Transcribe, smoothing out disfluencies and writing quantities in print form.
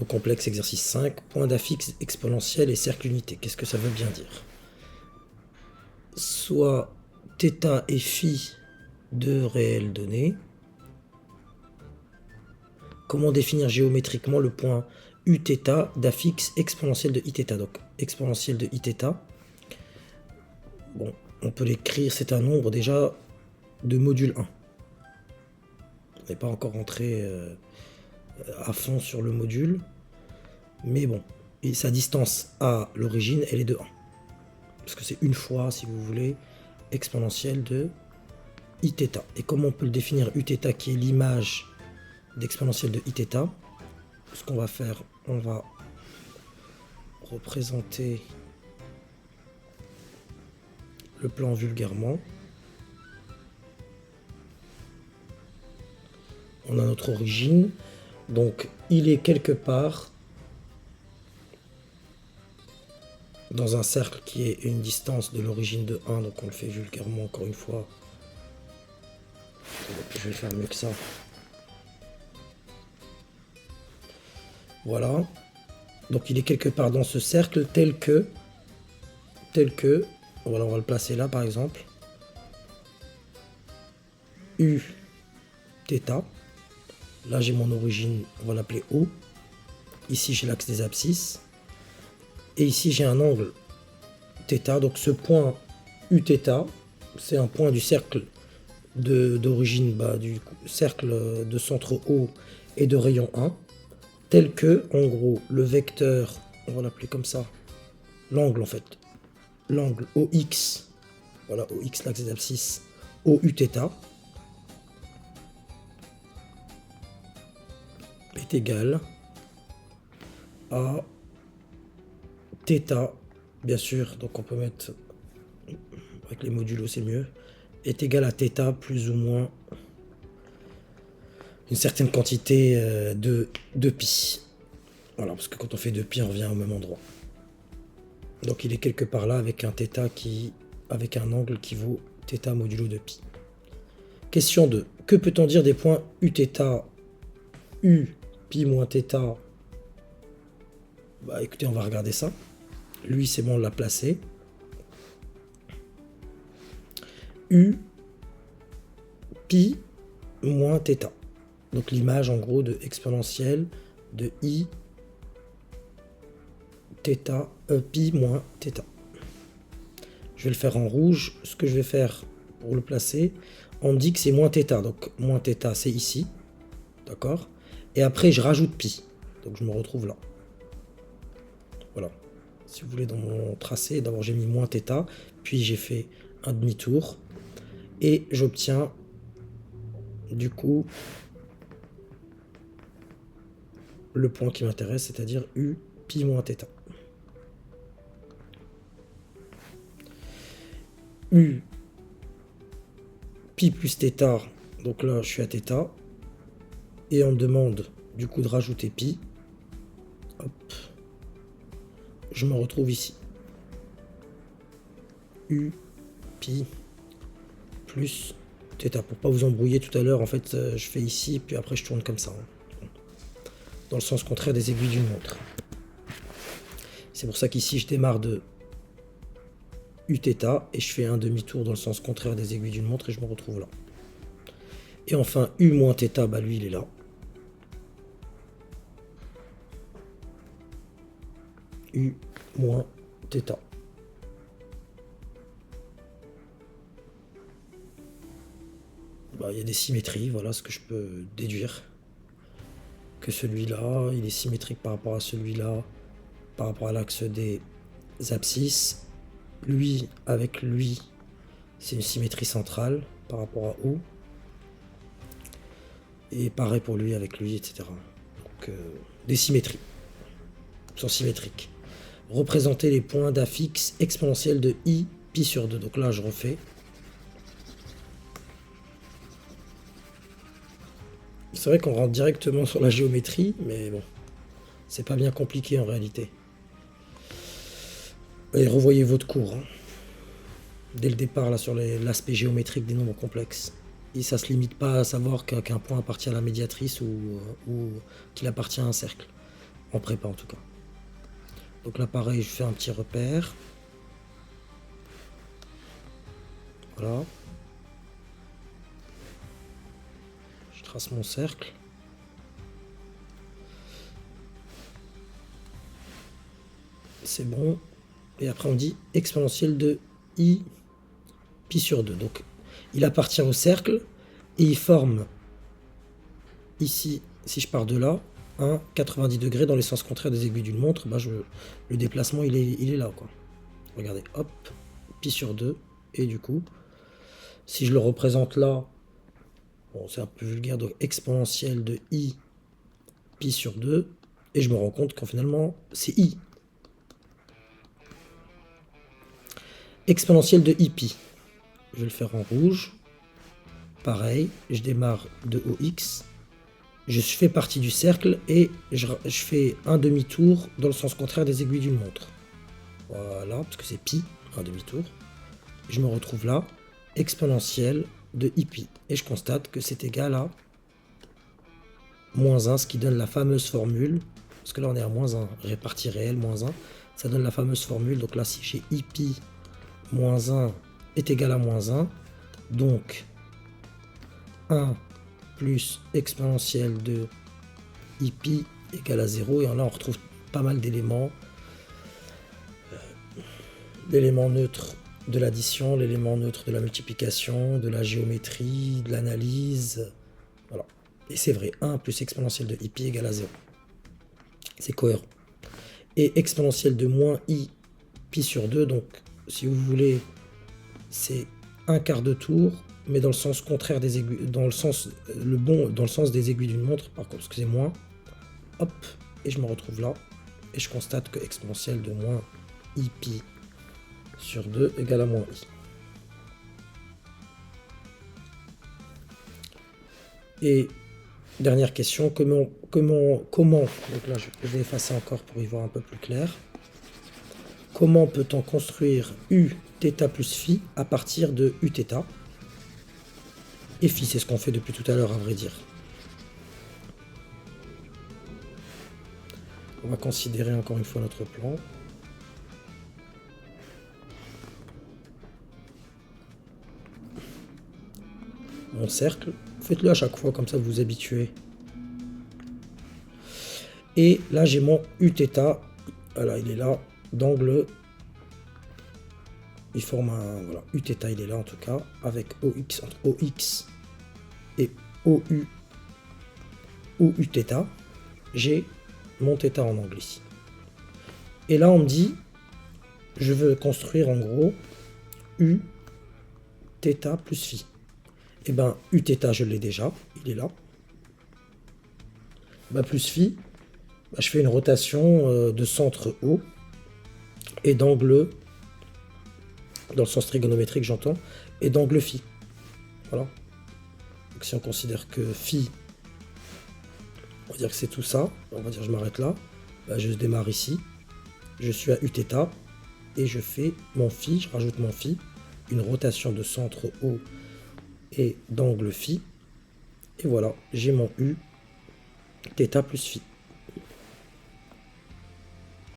Au complexe exercice 5, point d'affixe exponentielle et cercle unité. Qu'est-ce que ça veut bien dire? Soit θ et phi deux réelles données. Comment définir géométriquement le point uθ d'affixe exponentielle de iθ? Donc exponentielle de iθ. Bon, on peut l'écrire, c'est un nombre déjà de module 1. On n'est pas encore rentré à fond sur le module. Mais bon, et sa distance à l'origine, elle est de 1. Parce que c'est une fois, si vous voulez, exponentielle de iθ. Et comment on peut le définir uθ, qui est l'image d'exponentielle de iθ? Ce qu'on va faire, on va représenter le plan vulgairement. On a notre origine, donc il est quelque part dans un cercle qui est une distance de l'origine de 1, donc on le fait vulgairement encore une fois. Je vais faire mieux que ça. Voilà. Donc il est quelque part dans ce cercle tel que, voilà, on va le placer là par exemple, uθ. Là j'ai mon origine, on va l'appeler O. Ici j'ai l'axe des abscisses. Et ici j'ai un angle θ, donc ce point uθ, c'est un point du cercle d'origine, du cercle de centre O et de rayon 1, tel que, en gros, le vecteur, on va l'appeler comme ça, l'angle en fait, l'angle OX, voilà, OX, l'axe des abscisses, OUθ, est égal à θ, bien sûr, donc on peut mettre, avec les modulos c'est mieux, est égal à θ plus ou moins une certaine quantité de pi. Voilà, parce que quand on fait 2π, on revient au même endroit. Donc il est quelque part là avec un θ avec un angle qui vaut θ modulo de pi. Question 2. Que peut-on dire des points uθ, u, pi moins θ? Bah écoutez, on va regarder ça. Lui, c'est bon, on l'a placé. U, pi moins θ. Donc l'image en gros de exponentielle de i θ, pi moins θ. Je vais le faire en rouge. Ce que je vais faire pour le placer, on dit que c'est moins θ. Donc moins θ, c'est ici. D'accord? Et après, je rajoute pi. Donc je me retrouve là. Voilà. Si vous voulez, dans mon tracé, d'abord j'ai mis moins θ, puis j'ai fait un demi-tour. Et j'obtiens, du coup, le point qui m'intéresse, c'est-à-dire u pi moins θ. U pi plus θ, donc là je suis à θ, et on me demande du coup de rajouter pi. Hop. Je me retrouve ici. U pi plus θ. Pour pas vous embrouiller tout à l'heure, en fait, je fais ici, puis après je tourne comme ça. Dans le sens contraire des aiguilles d'une montre. C'est pour ça qu'ici je démarre de uθ et je fais un demi-tour dans le sens contraire des aiguilles d'une montre et je me retrouve là. Et enfin, u moins θ, bah lui il est là. U moins θ. Bah, il y a des symétries, voilà ce que je peux déduire. Que celui-là, il est symétrique par rapport à celui-là, par rapport à l'axe des abscisses. Lui, avec lui, c'est une symétrie centrale par rapport à O. Et pareil pour lui, avec lui, etc. Donc, des symétries sont symétriques. Représenter les points d'affixe exponentielle de i pi sur 2. Donc là, je refais. C'est vrai qu'on rentre directement sur la géométrie, mais bon, c'est pas bien compliqué en réalité. Et revoyez votre cours, hein, dès le départ là sur l'aspect géométrique des nombres complexes. Et ça se limite pas à savoir qu'un point appartient à la médiatrice ou qu'il appartient à un cercle. en prépa en tout cas. Donc là pareil, je fais un petit repère. Voilà. Je trace mon cercle. C'est bon. Et après on dit exponentielle de I pi sur 2. Donc il appartient au cercle et il forme ici, si je pars de là, un 90 degrés dans les sens contraires des aiguilles d'une montre. Bah le déplacement il est là quoi. Regardez, hop, pi sur 2. Et du coup, si je le représente là, bon c'est un peu vulgaire, donc exponentielle de I pi sur 2. Et je me rends compte qu'en finalement c'est I. Exponentielle de I pi. Je vais le faire en rouge. Pareil, je démarre de OX. Je fais partie du cercle et je fais un demi-tour dans le sens contraire des aiguilles d'une montre. Voilà, parce que c'est pi, un demi-tour. Je me retrouve là, exponentielle de I pi. Et je constate que c'est égal à moins 1, ce qui donne la fameuse formule. Parce que là on est à moins 1, répartie réelle, moins 1. Ça donne la fameuse formule. Donc là, si j'ai I pi moins 1 est égal à moins 1, donc 1 plus exponentielle de I pi égale à 0. Et là, on retrouve pas mal d'éléments. L'élément neutre de l'addition, l'élément neutre de la multiplication, de la géométrie, de l'analyse. Voilà. Et c'est vrai, 1 plus exponentielle de I pi égale à 0. C'est cohérent. Et exponentielle de moins I pi sur 2, donc si vous voulez, c'est un quart de tour, mais dans le sens contraire des aiguilles, dans le sens des aiguilles d'une montre, par contre, excusez-moi, hop, et je me retrouve là, et je constate que exponentielle de moins I pi sur 2 égale à moins I. Et dernière question, comment, donc là je vais effacer encore pour y voir un peu plus clair. Comment peut-on construire U θ plus phi à partir de U θ et phi? C'est ce qu'on fait depuis tout à l'heure, à vrai dire. On va considérer encore une fois notre plan. Mon cercle, faites-le à chaque fois, comme ça vous vous habituez. Et là j'ai mon U θ, voilà, il est là, d'angle. Il forme un, voilà, U θ il est là en tout cas, avec OX, entre OX et OU θ, j'ai mon θ en angle ici. Et là on me dit, je veux construire en gros U θ plus phi. Et ben U θ je l'ai déjà, il est là. Bah, plus phi, bah, je fais une rotation de centre O et d'angle, dans le sens trigonométrique j'entends, et d'angle phi. Voilà. Donc si on considère que phi, on va dire que c'est tout ça, on va dire je m'arrête là, bah, je démarre ici, je suis à U θ, et je fais mon phi, je rajoute mon phi, une rotation de centre O et d'angle phi, et voilà, j'ai mon U θ plus phi.